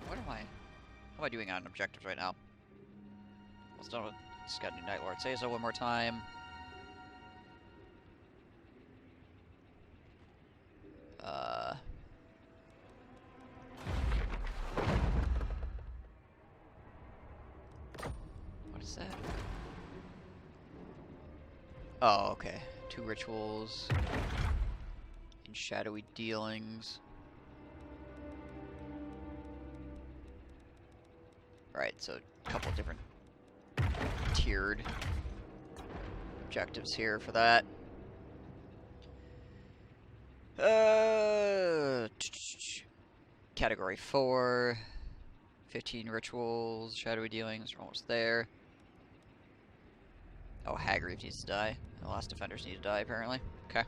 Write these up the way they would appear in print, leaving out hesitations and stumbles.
What am I? How am I doing on objectives right now? Let's done with. Just got a new Night Lord. Say so one more time. What is that? Oh, okay. 2 rituals. And shadowy dealings. Right, so a couple of different tiered objectives here for that. Category 4. 15 rituals, shadowy dealings, we're almost there. Oh, Hagreave needs to die. The last defenders need to die, apparently. Okay.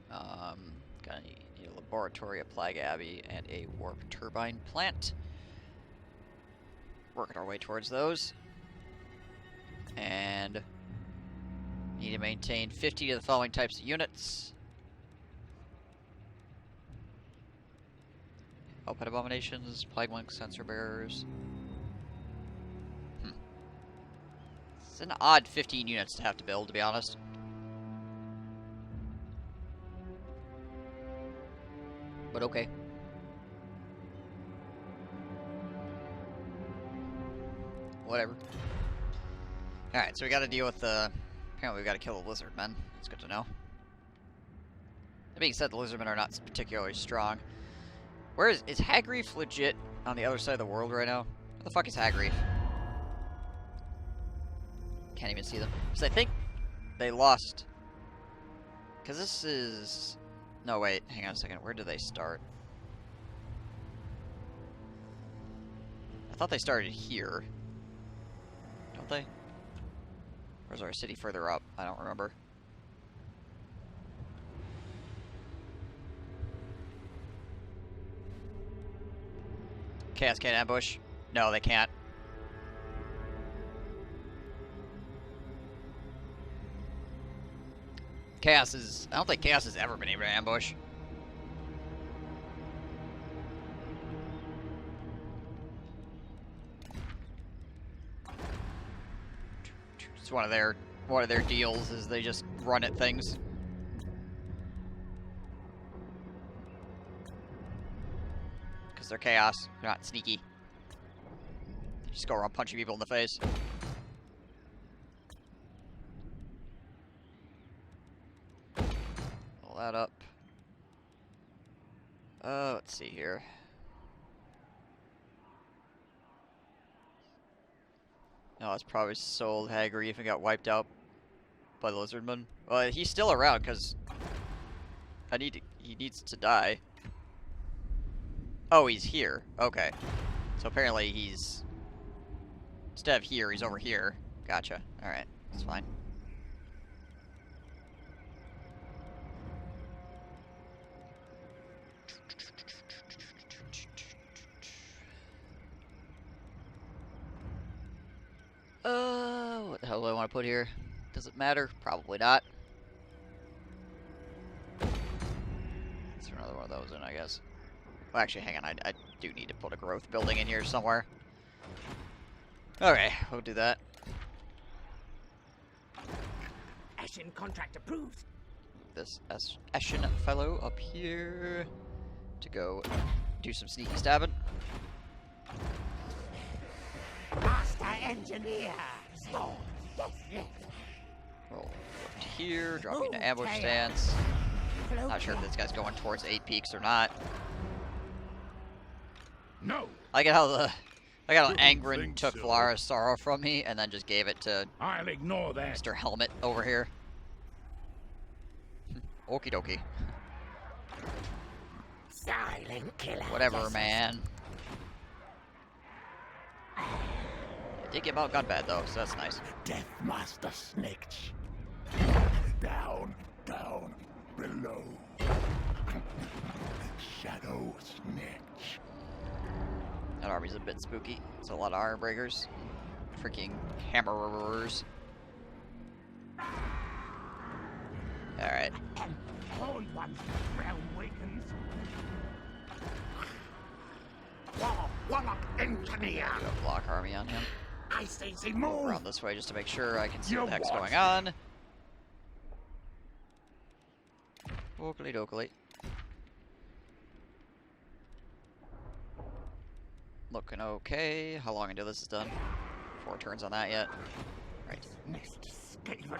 Gonna need a laboratory, a plague abbey, and a warp turbine plant. Working our way towards those. And need to maintain 50 of the following types of units. Open abominations, plague link, sensor bearers. It's an odd 15 units to have to build, to be honest. But okay. Whatever. Alright, so we gotta deal with the... Apparently we gotta kill the lizard men. That's good to know. That being said, the lizard men are not particularly strong. Where is Hagreave legit on the other side of the world right now? Where the fuck is Hagreave? Can't even see them. Because I think they lost. Because this is... No, wait. Hang on a second. Where do they start? I thought they started here. Don't they? Or is our city further up? I don't remember. Chaos can't ambush? No, they can't. Chaos is... I don't think Chaos has ever been able to ambush. It's one of their deals is they just run at things. Because they're Chaos. They're not sneaky. They just go around punching people in the face. That up. Let's see here. No, it's probably sold Hagreave and got wiped out by the lizardman. Well, he's still around because he needs to die. Oh, he's here. Okay. So apparently he's instead of here, he's over here. Gotcha. All right, that's fine. What the hell do I want to put here? Does it matter? Probably not. Let's throw another one of those in, I guess. Well, actually, hang on. I do need to put a growth building in here somewhere. Okay, we'll do that. Eshin contract approved. This Eshin fellow up here to go do some sneaky stabbing. Master engineer. Storm. Roll up to here, drop into ambush stance. Not sure if this guy's going towards 8 peaks or not. No. I get how Angren took Valara's sorrow from me and then just gave it to I'll ignore that. Mr. Helmet over here. Okie dokie. Silent killer. Whatever, man. I did get outgunned bad though, so that's nice. Death Master Snitch. Down, down, below. Shadow Snitch. That army's a bit spooky. It's a lot of iron breakers. Freaking hammerers. Alright. Horned one's realm wakens. Warlock engineer. Do a block army on him. I say Move move. around this way just to make sure I can see You what the heck's what? going on. Oakley dokley. Looking okay. How long until this is done? 4 turns on that yet. Right. Nest Skaven.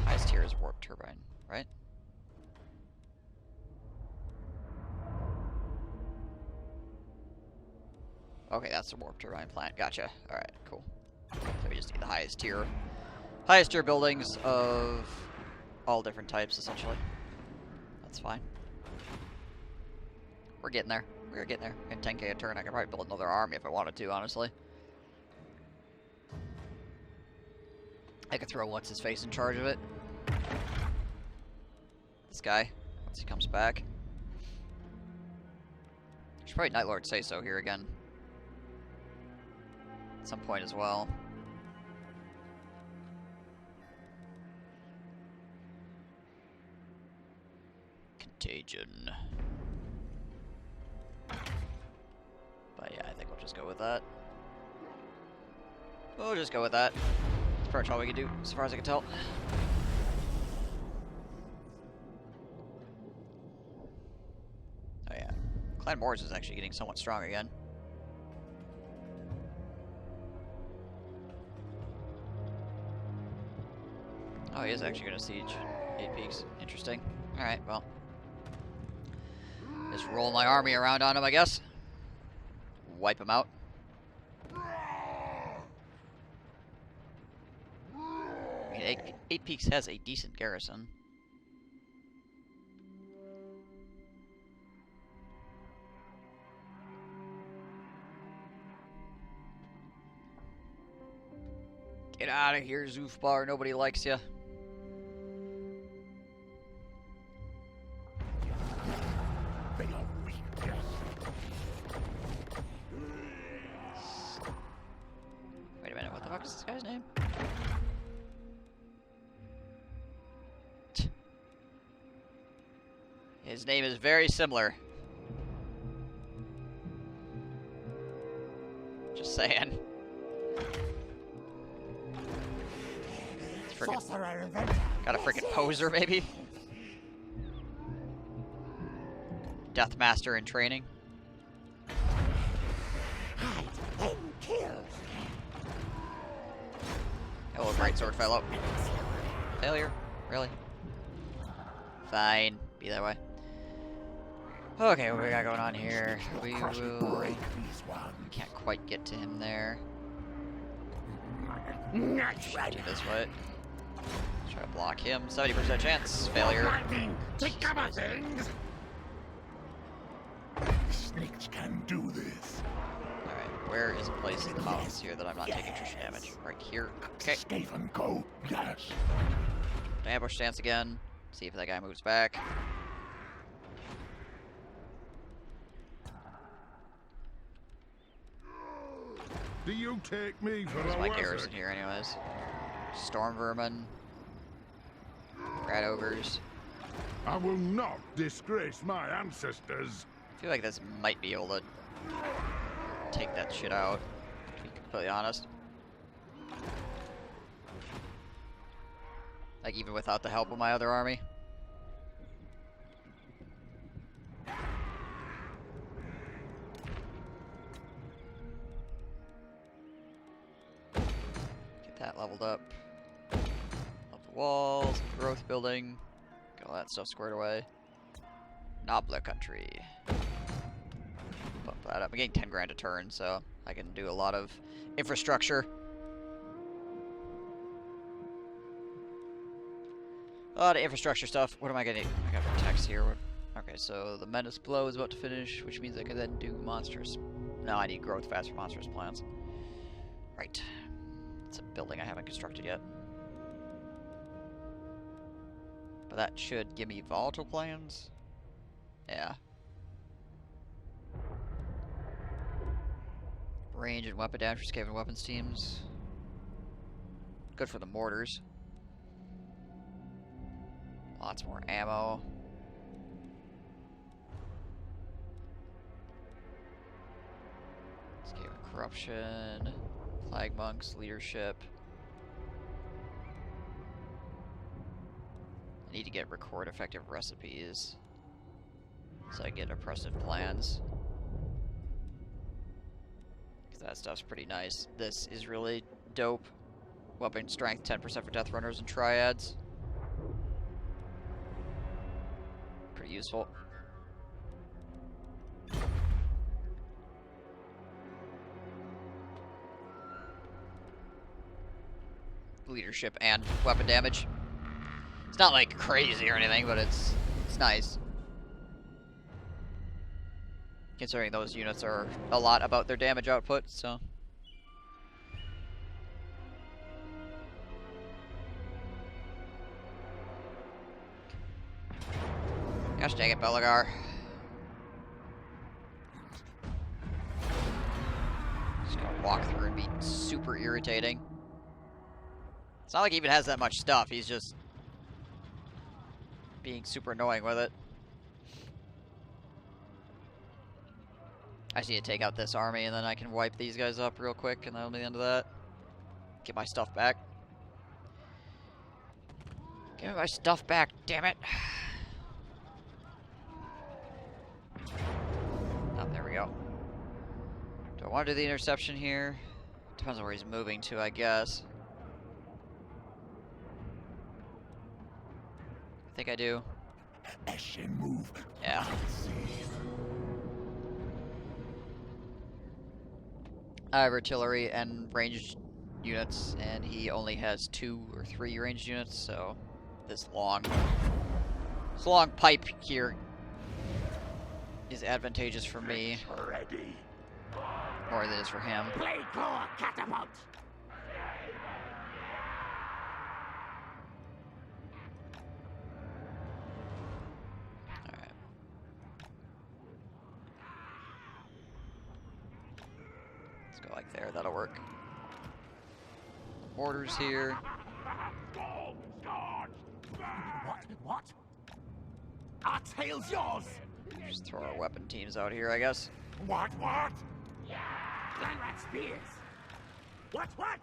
Highest tier is warp turbine, right? Okay, that's the warp turbine plant. Gotcha. Alright, cool. So we just need the highest tier. Highest tier buildings of all different types, essentially. That's fine. We're getting there. We're getting there. In 10k a turn, I could probably build another army if I wanted to, honestly. I could throw what's-his-face in charge of it. This guy, once he comes back. Should probably Night Lord say so here again. At some point as well. Contagion. But yeah, I think we'll just go with that. We'll just go with that. That's pretty much all we can do, as far as I can tell. Oh yeah. Clan Morris is actually getting somewhat strong again. Oh, he is actually going to siege 8 peaks. Interesting. Alright, well. Just roll my army around on him, I guess. Wipe him out. I mean, 8 peaks has a decent garrison. Get out of here, Zoofbar. Nobody likes you. They are weak. Yes. Wait a minute, what the fuck is this guy's name? His name is very similar. Just saying. Sorcerer inventor. Got a freaking poser, maybe? Deathmaster in training. Hide and kill. Oh, a greatsword fell out. Failure? Really? Fine. Be that way. Okay, what we got going on here? We will... Break these ones. Can't quite get to him there. Naturally. Do this way. Try to block him. 70% chance. Failure. Lightning to cover things. Snakes can do this. Alright, where is a place in the mountains here that I'm not taking attrition damage? Right here. Okay. Skaven go. Yes. Ambush stance again. See if that guy moves back. Do you take me for Where's a my wizard? garrison here anyways? Storm vermin. Rat ogres. I will not disgrace my ancestors. I feel like this might be able to take that shit out, to be completely honest. Like, even without the help of my other army. Get that leveled up. Up the walls, growth building. Get all that stuff squared away. Nobler country. Bump that up. I'm getting 10 grand a turn, so I can do a lot of infrastructure. A lot of infrastructure stuff. What am I getting? I got text here. Okay, so the Menace Blow is about to finish, which means I can then do monstrous. No, I need growth fast for monstrous plants. Right. It's a building I haven't constructed yet. But that should give me volatile plans. Yeah. Range and weapon damage for Skaven weapons teams. Good for the mortars. Lots more ammo. Okay, corruption, flag monks, leadership. I need to get record effective recipes so I get oppressive plans. Because that stuff's pretty nice. This is really dope. Weapon strength 10% for death runners and triads. Pretty useful. Leadership and weapon damage. It's not like crazy or anything, but it's nice. Considering those units are a lot about their damage output, so. Gosh dang it, Belagar. Just gonna walk through and be super irritating. It's not like he even has that much stuff, he's just being super annoying with it. I just need to take out this army and then I can wipe these guys up real quick and that'll be the end of that. Get my stuff back. Give me my stuff back, damn it. Oh, there we go. Do I want to do the interception here? Depends on where he's moving to, I guess. I think I do. Eshin, move. Yeah. I have artillery and ranged units, and he only has 2 or 3 ranged units, so this long pipe here is advantageous for me Ready. more than it is for him. Play claw catapult. Alright. Let's go like there, that'll work. Orders here. What? Our tail's yours. Just throw our weapon teams out here, I guess. What? Landrat spears. What? What?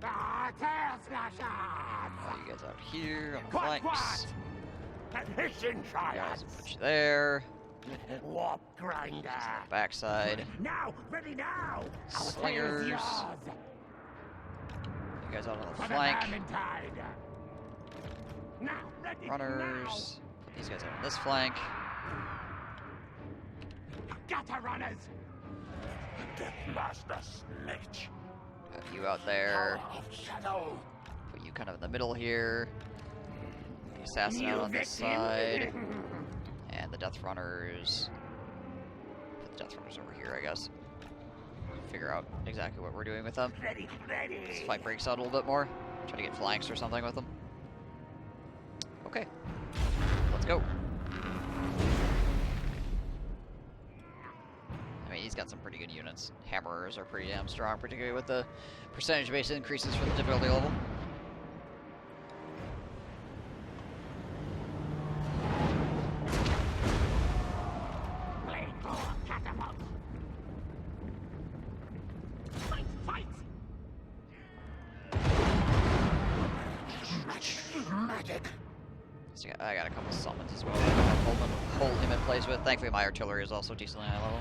Ah, tail smasher. Oh, you guys out here on the flanks. Eshin Guys, triads. put you there. Warp grinder. Backside. Now, ready now. Our Slingers. tail's yours. You guys out on the For flank. the Vermintide. Now, ready. Runners. Put these guys out on this flank. Now. Gutter runners. Deathmaster Snitch. Have you out there. Power of shadow. Put you kind of in the middle here. The assassin out You on this victim. side. And the death runners. Put the death runners over here, I guess. Figure out exactly what we're doing with them. Ready. This fight breaks out a little bit more. Try to get flanks or something with them. Okay. Let's go. I mean, he's got some pretty good units. Hammerers are pretty damn strong, particularly with the percentage-based increases for the difficulty level. Play claw catapult. Fight. Magic. So I got a couple summons as well. Hold him in place with. Thankfully, my artillery is also decently high level.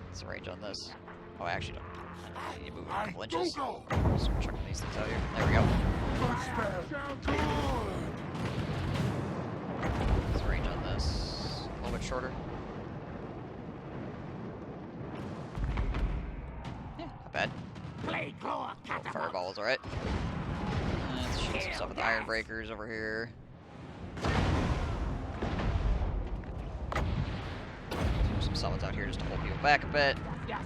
What's the range on this? Oh, I actually don't. I need to move it a couple inches. Start chucking these things out here. There we go. What's the range on this? A little bit shorter. Yeah, not bad. Play claw catapult. Fireball is alright. Let's shoot some stuff with the iron breakers over here. Some summons out here just to hold people back a bit. Yes.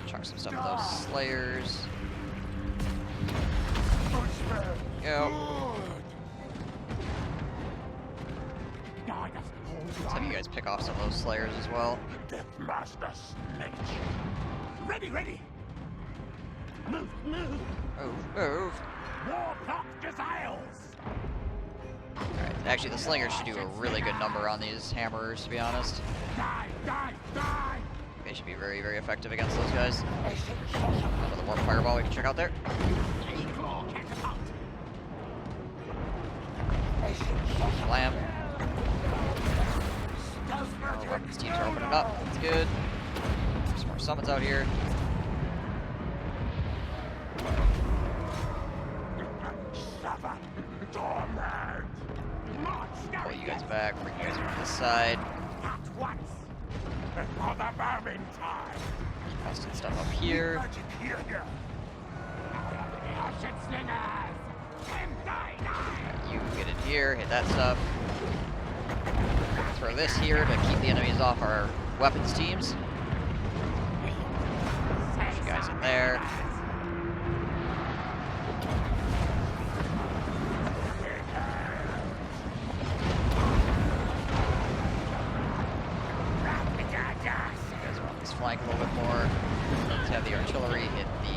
Chuck some stuff with those slayers. Go. Let's have you guys pick off some of those slayers as well. Deathmaster Snitch. Ready. Move. Move. Warlock desires. Alright, actually the slingers should do a really good number on these hammerers, to be honest. Die, die, die! They should be very, very effective against those guys. Another warp fireball we can check out there. Claw catapult! Slam. Our weapons teams are opening up. That's good. Some more summons out here. Suffer, torment! Pull you guys back. Bring you guys around this side. At once! For the Vermintide! Constant stuff up here. Magic here! Ashen slingers! You get in here, hit that stuff. Throw this here to keep the enemies off our weapons teams. Push you guys in there. You guys want this flank a little bit more. Let's have the artillery hit the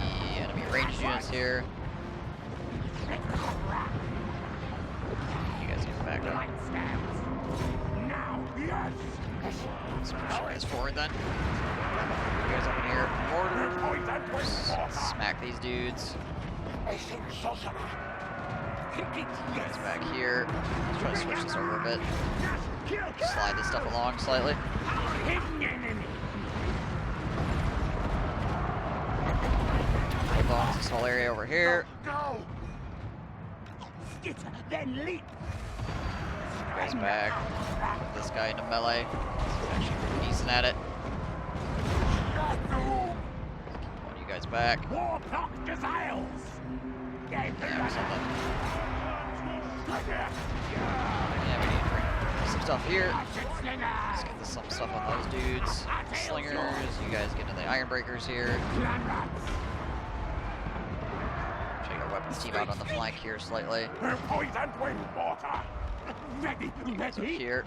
enemy ranged units here. You guys get back up. Now, yes! Let's push you guys forward then. You guys up in here. Mortar. Smack these dudes. You guys back here. Let's try to switch this over a bit. Slide this stuff along slightly. Bones this whole area over here. Go! Skitter, then leap! You guys back. Put this guy into melee. He's actually pretty decent at it. Pulling you guys back. Warlock desires! Damn something. Yeah, we need to bring some stuff here. Let's get some stuff on those dudes. Slingers, you guys get into the iron breakers here. Check your weapons team out on the flank here slightly. Poisoned wind water! Ready, So ready! here,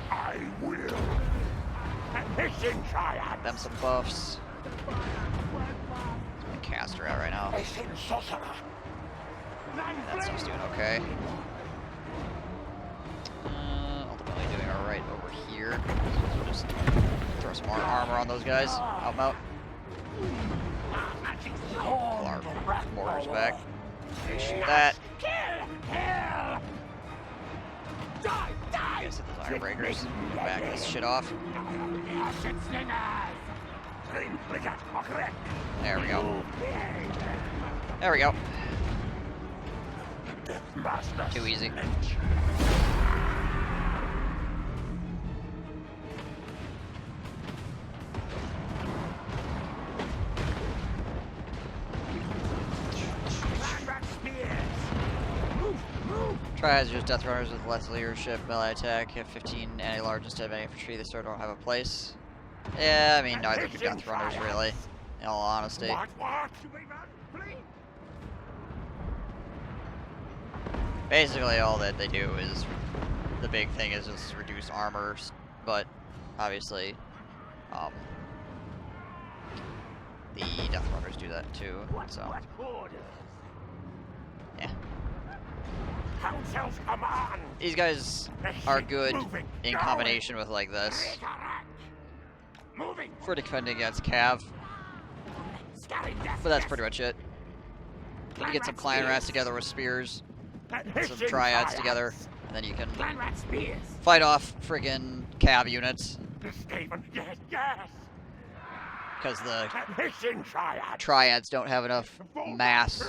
I will! Mission triad! them some buffs. My caster out right now. Mission sorcerer! That stuff's doing okay. Ultimately doing alright over here. So we'll just throw some more armor on those guys. Help them out. Pull our mortars back. Shoot that. Kill! Kill! Die! You Die! guys hit those iron breakers. Back this shit off. Ashen slingers! There we go. There we go. Too easy. Triads use death runners with less leadership, melee attack, have 15 anti-large instead of infantry. They sort of don't have a place. Yeah, I mean, neither do death runners really, in all honesty. What? Basically, all that they do is, the big thing is just reduce armor, but obviously, the death runners do that too, so, yeah. Council's command! These guys are good in combination with like this, Moving! for defending against Cav, but that's pretty much it. You get some clan rats together with spears, some triads together, and then you can fight off friggin' Cav units. Stephen, yes, yes! Because the Mission triad! triads don't have enough mass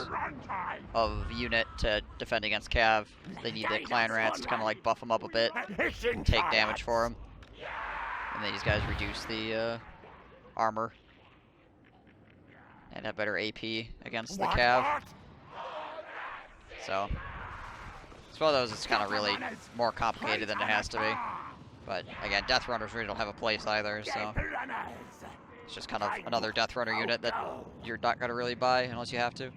of unit to defend against Cav. They need the clan rats to kind of like buff them up a bit, and take damage for them. And these guys reduce the armor and have better AP against the Cav. So, it's one of those that's kind of really more complicated than it has to be. But again, Death Runners really don't have a place either, so it's just kind of another Death Runner unit that you're not going to really buy unless you have to.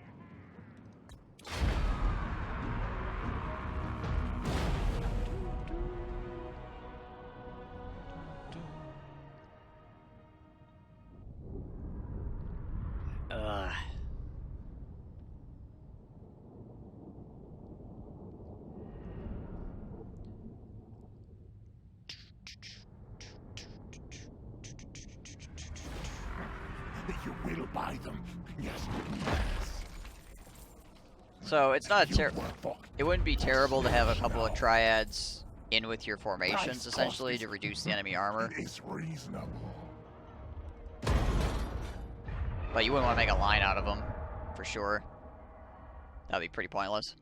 We'll buy them. Yes, yes. So it's not You fuck. it wouldn't be terrible to have a couple of triads in with your formations, essentially, to reduce the enemy armor. It is reasonable. But you wouldn't want to make a line out of them, for sure. That'd be pretty pointless.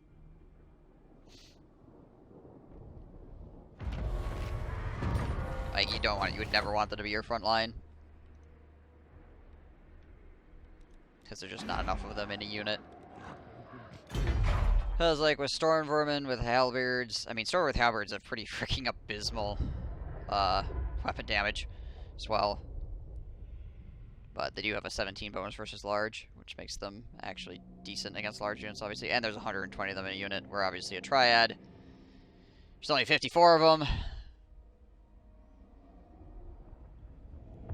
Like, you would never want them to be your front line. Because there's just not enough of them in a unit. Because, like, with Storm Vermin, with Halberds, I mean, Storm with Halberds have pretty freaking abysmal weapon damage as well. But they do have a 17 bonus versus large, which makes them actually decent against large units, obviously. And there's 120 of them in a unit, where obviously a triad, there's only 54 of them.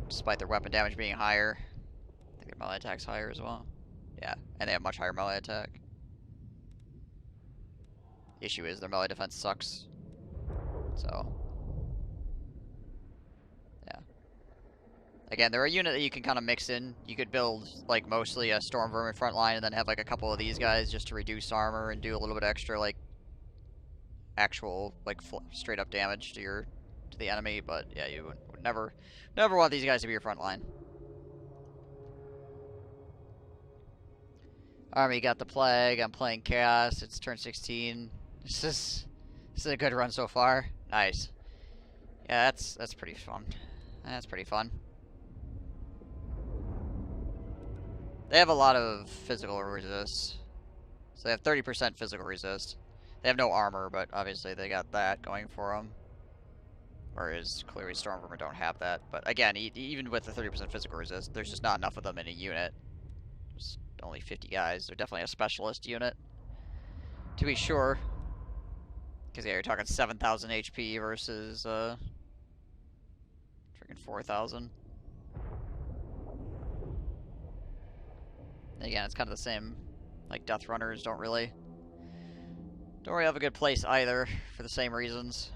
Despite their weapon damage being higher. I think their melee attack's higher as well. Yeah, and they have much higher melee attack. The issue is their melee defense sucks. So, yeah. Again, they're a unit that you can kind of mix in. You could build, like, mostly a Storm Vermin front line and then have, like, a couple of these guys just to reduce armor and do a little bit extra, like, actual, like, straight up damage to the enemy. But, yeah, you would never want these guys to be your front line. Army got the Plague. I'm playing Chaos. It's turn 16. This is a good run so far. Nice. Yeah, that's pretty fun. That's pretty fun. They have a lot of physical resist. So they have 30% physical resist. They have no armor, but obviously they got that going for them. Whereas clearly Storm Vermin don't have that. But again, even with the 30% physical resist, there's just not enough of them in a unit. There's only 50 guys. They're definitely a specialist unit, to be sure. Because yeah, you're talking 7,000 HP versus freaking 4,000. Again, it's kind of the same. Like, Death Runners don't really have a good place either, for the same reasons.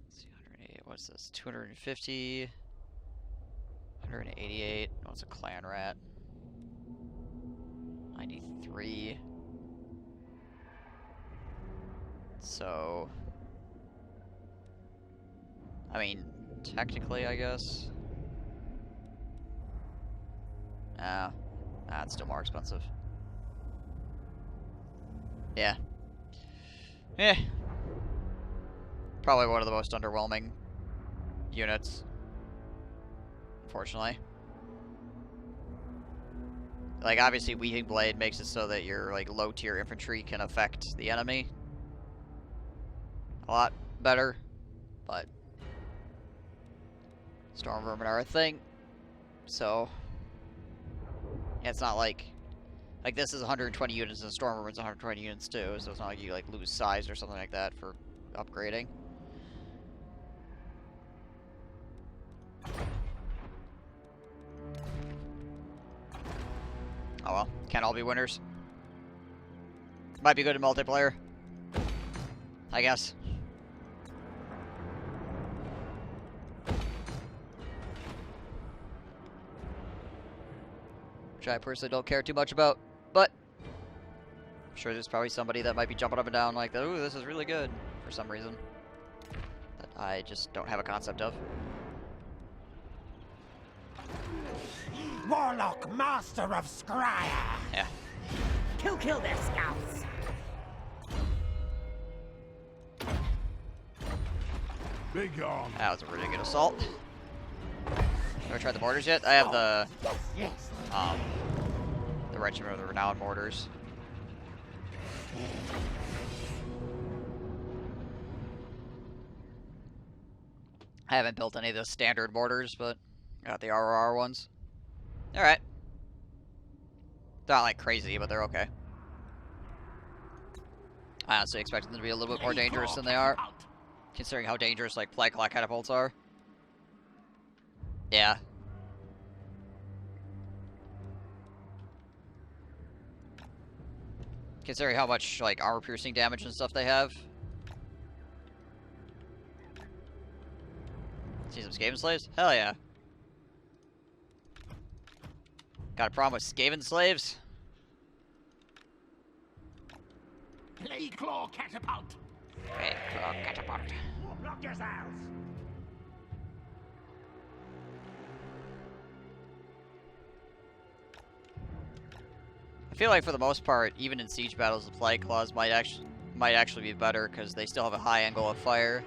Let's see, 188, what's this? 250, 188. Oh, it's a clan rat. 93. So, I mean, technically, I guess. It's still more expensive. Yeah. Eh. Probably one of the most underwhelming units, unfortunately. Like, obviously, Weaving Blade makes it so that your, like, low-tier infantry can affect the enemy a lot better, but Storm Vermin are a thing, so yeah, it's not like this is 120 units and Storm Vermin's 120 units too, so it's not like you, like, lose size or something like that for upgrading. Oh well, can't all be winners. Might be good in multiplayer, I guess. Which I personally don't care too much about, but I'm sure there's probably somebody that might be jumping up and down like, ooh, this is really good, for some reason, that I just don't have a concept of. Warlock, master of Scryer. Yeah. Kill their scouts. Be gone. That was a really good assault. Ever tried the mortars yet? I have the Regiment of the Renowned mortars. I haven't built any of the standard mortars, but I got the RR ones. Alright. They're not like crazy, but they're okay. I honestly expected them to be a little bit more dangerous than they are, considering how dangerous, like, flag clock catapults are. Yeah. Considering how much, like, armor-piercing damage and stuff they have. See some Skaven slaves? Hell yeah. Got a problem with Skaven slaves? Plague Claw catapult! Okay, catapult. Block yourselves! I feel like for the most part, even in siege battles, the Plague Claws might actually be better because they still have a high angle of fire.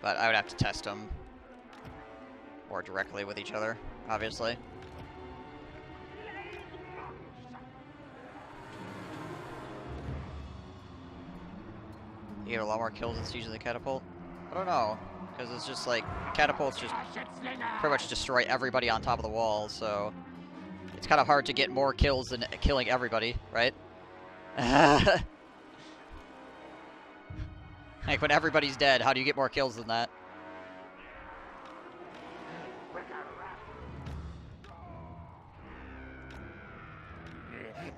But I would have to test them more directly with each other, obviously. You get a lot more kills in Siege than the Catapult? I don't know, because it's just like, Catapults just pretty much destroy everybody on top of the wall, so it's kind of hard to get more kills than killing everybody, right? Like, when everybody's dead, how do you get more kills than that?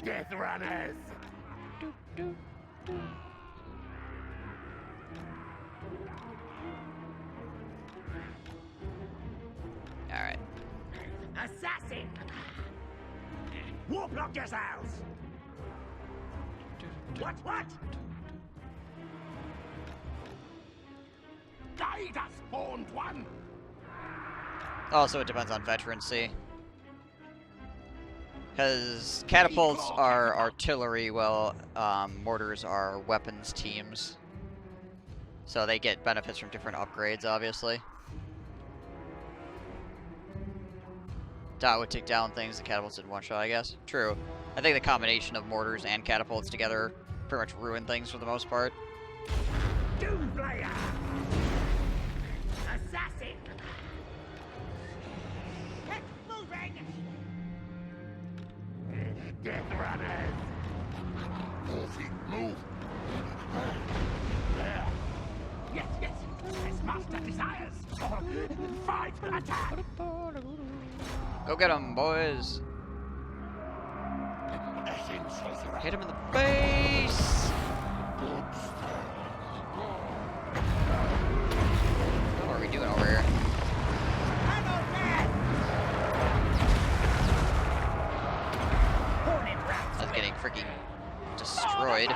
Death runners! Alright. Assassin! Warp-lock yourselves! What? Guide us, horned one! Also, it depends on veterancy. Because catapults are artillery, while mortars are weapons teams. So they get benefits from different upgrades, obviously. Dot would take down things the catapults did one shot, I guess. True. I think the combination of mortars and catapults together pretty much ruin things for the most part. Doomslayer! Assassin! Get moving! Death runners! Move! There! Yes! As master desires! Fight! Attack! Go get him, boys! Hit him in the face! What are we doing over here? That's getting freaking destroyed.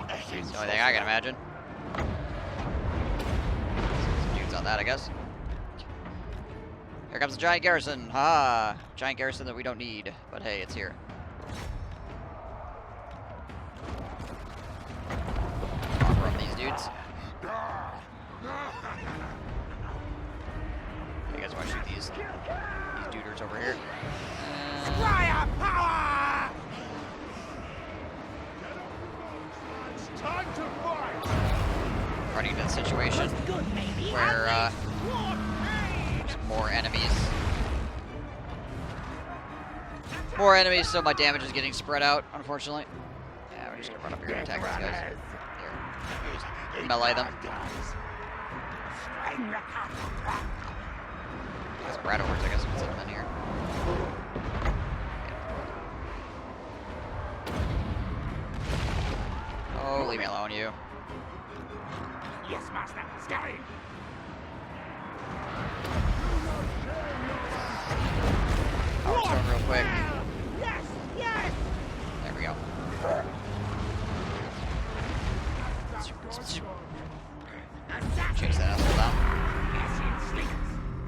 That's the only thing I can imagine. Some dudes on that, I guess. Here comes the giant garrison. Ha! Giant garrison that we don't need, but hey, it's here. Armor on these dudes. You guys want to shoot these duders over here? Fire power! It's time to fight! Running into the situation where there's more enemies. More enemies, so my damage is getting spread out, unfortunately. Yeah, we're just gonna run up here and attack these guys. Here. Just melee them. There's Bradovers, I guess we can set them in here. Oh, leave me alone, you. Yes, master. Scary. Power stone real quick. Yes. There we go. Chase that asshole down.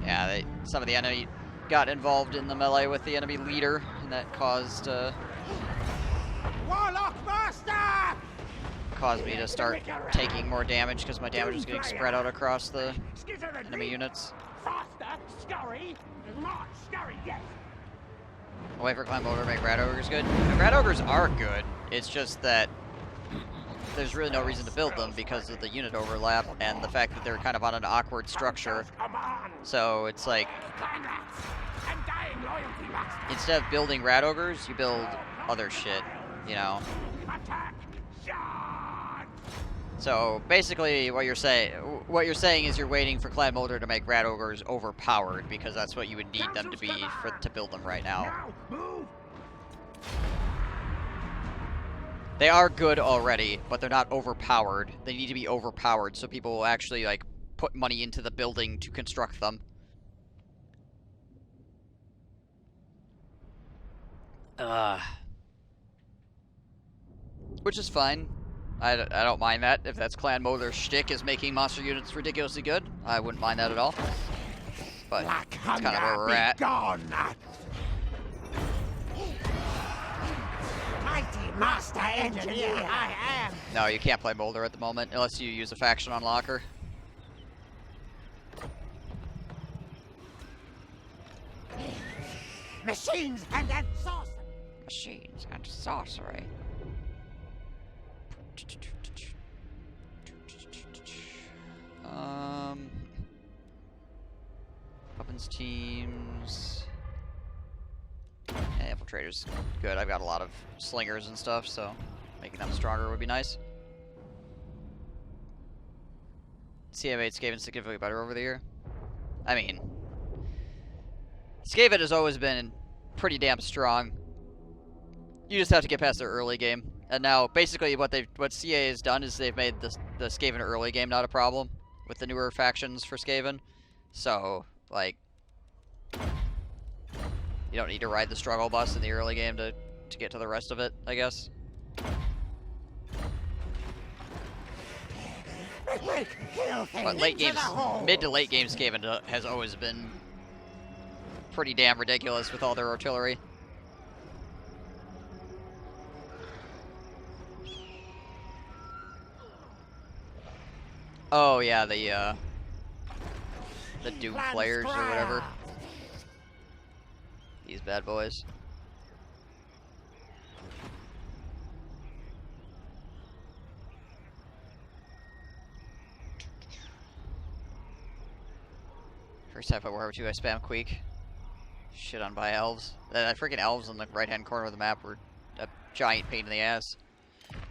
Yeah, some of the enemy got involved in the melee with the enemy leader, and that caused Warlock master! me to start taking more damage because my damage was getting spread out across the enemy units. Faster, scurry, march, scurry, yes. I'll wait for climb over to make Rat Ogres good. And Rat Ogres are good. It's just that there's really no reason to build them because of the unit overlap and the fact that they're kind of on an awkward structure. So it's like, instead of building Rat Ogres, you build other shit, you know. So basically, what you're saying is you're waiting for Clan Molder to make Rat Ogres overpowered because that's what you would need them to be to build them right now. They are good already, but they're not overpowered. They need to be overpowered so people will actually, like, put money into the building to construct them. Which is fine. I don't mind that. If that's clan mode, their shtick is making monster units ridiculously good, I wouldn't mind that at all. But that's kind of where we're at. Mighty master engineer, I am. No, you can't play Molder at the moment, unless you use a faction unlocker. Machines and sorcery. Machines and sorcery. Weapons teams. Yeah, infiltrators, good. I've got a lot of slingers and stuff, so making them stronger would be nice. CM8 Skaven significantly better over the year. I mean, Skaven has always been pretty damn strong. You just have to get past their early game. And now, basically, what CA has done is they've made the Skaven early game not a problem with the newer factions for Skaven. So, like, you don't need to ride the struggle bus in the early game to get to the rest of it, I guess. But late games, mid to late game Skaven has always been pretty damn ridiculous with all their artillery. Oh yeah, the Doom players or whatever. These bad boys. First half of Warhammer 2, I spam Queek. Shit on by elves. The freaking elves on the right-hand corner of the map were a giant pain in the ass.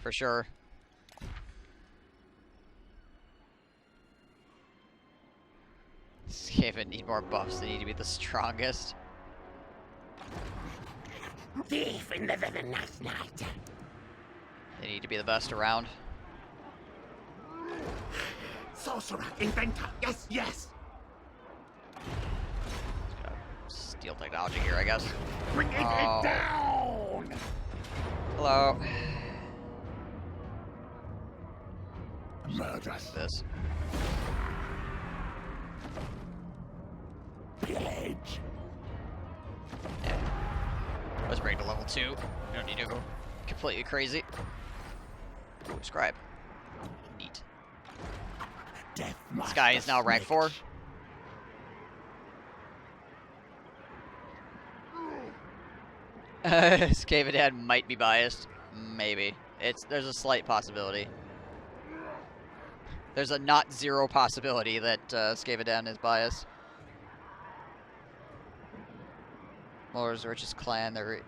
For sure. Skaven need more buffs. They need to be the strongest. Thief in the night. They need to be the best around. Sorcerer, inventor, yes, yes. Steal technology here, I guess. Bring it down. Hello. Murder. This. Pillage. Yeah. Let's break to level 2. You don't need to go completely crazy. Ooh, scribe. Neat. Death This guy is now rank 4. Skaven might be biased. Maybe. There's a slight possibility. There's a not zero possibility that Skaven is biased. Mulder's the richest clan there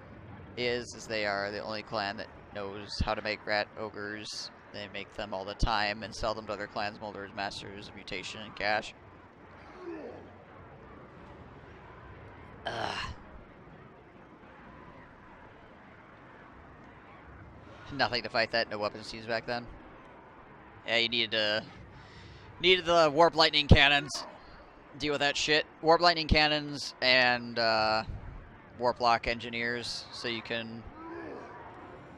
is they are the only clan that knows how to make rat ogres. They make them all the time and sell them to other clans. Mulder is masters of mutation and cash. Nothing to fight that. No weapons to use back then. Yeah, you needed the warp lightning cannons. Deal with that shit. Warp lightning cannons and warp lock engineers, so you can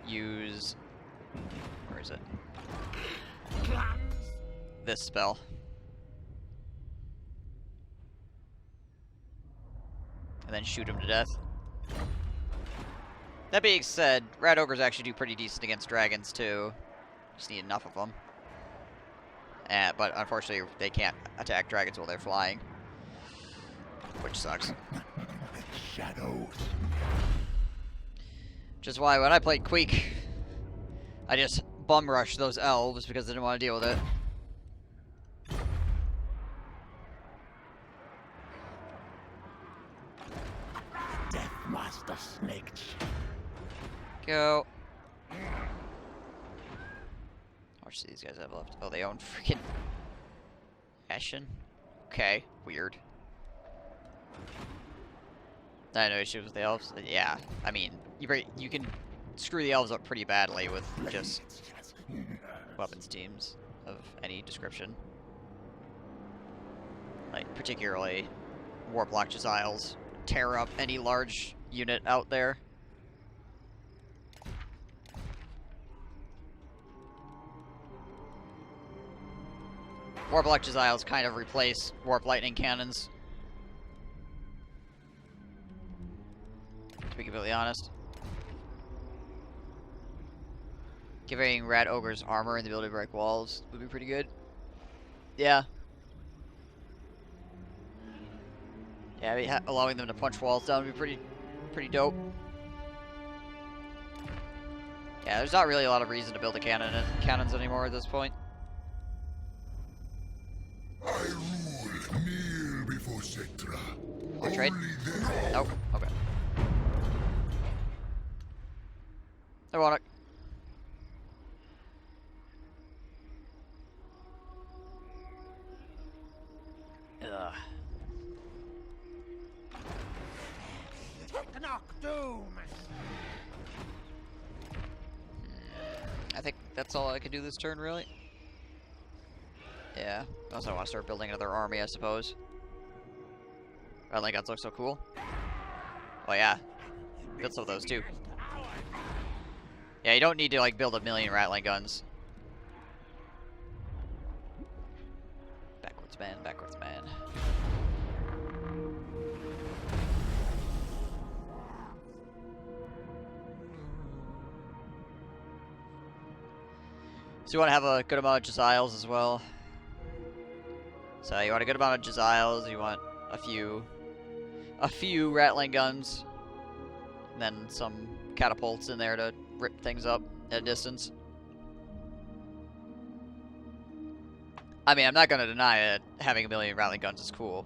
use. Where is it? This spell. And then shoot him to death. That being said, rat ogres actually do pretty decent against dragons too. Just need enough of them. But unfortunately, they can't attack dragons while they're flying, which sucks. Shadows. Which is why when I played Queek, I just bum rushed those elves because I didn't want to deal with it. Death Master Snake. Go. How much do these guys have left? Oh, they own freaking Eshin? Okay, weird. I had no issues with the elves. Yeah, I mean, you can screw the elves up pretty badly with just weapons teams of any description. Like, particularly Warplock Jesiles tear up any large unit out there. Warplock Jesiles kind of replace Warp Lightning Cannons, to be completely honest. Giving Rat Ogres armor and the ability to break walls would be pretty good. Yeah. Yeah, I mean, allowing them to punch walls down would be pretty dope. Yeah, there's not really a lot of reason to build cannons anymore at this point. I rule, kneel before Sectra. More trade? Nope. Okay. Ironic. Ugh. Doom. I think that's all I can do this turn, really. Yeah. Also, I want to start building another army, I suppose. Rattling guns look so cool. Oh yeah. Build some of those too. Yeah, you don't need to like build a million rattling guns. Backwards man, backwards man. So you want to have a good amount of Jesiles as well. So you want a good amount of Jesiles, you want a few rattling guns, and then some catapults in there to rip things up at a distance. I mean, I'm not going to deny it. Having a million rattling guns is cool.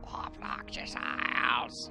Warplock Jesiles.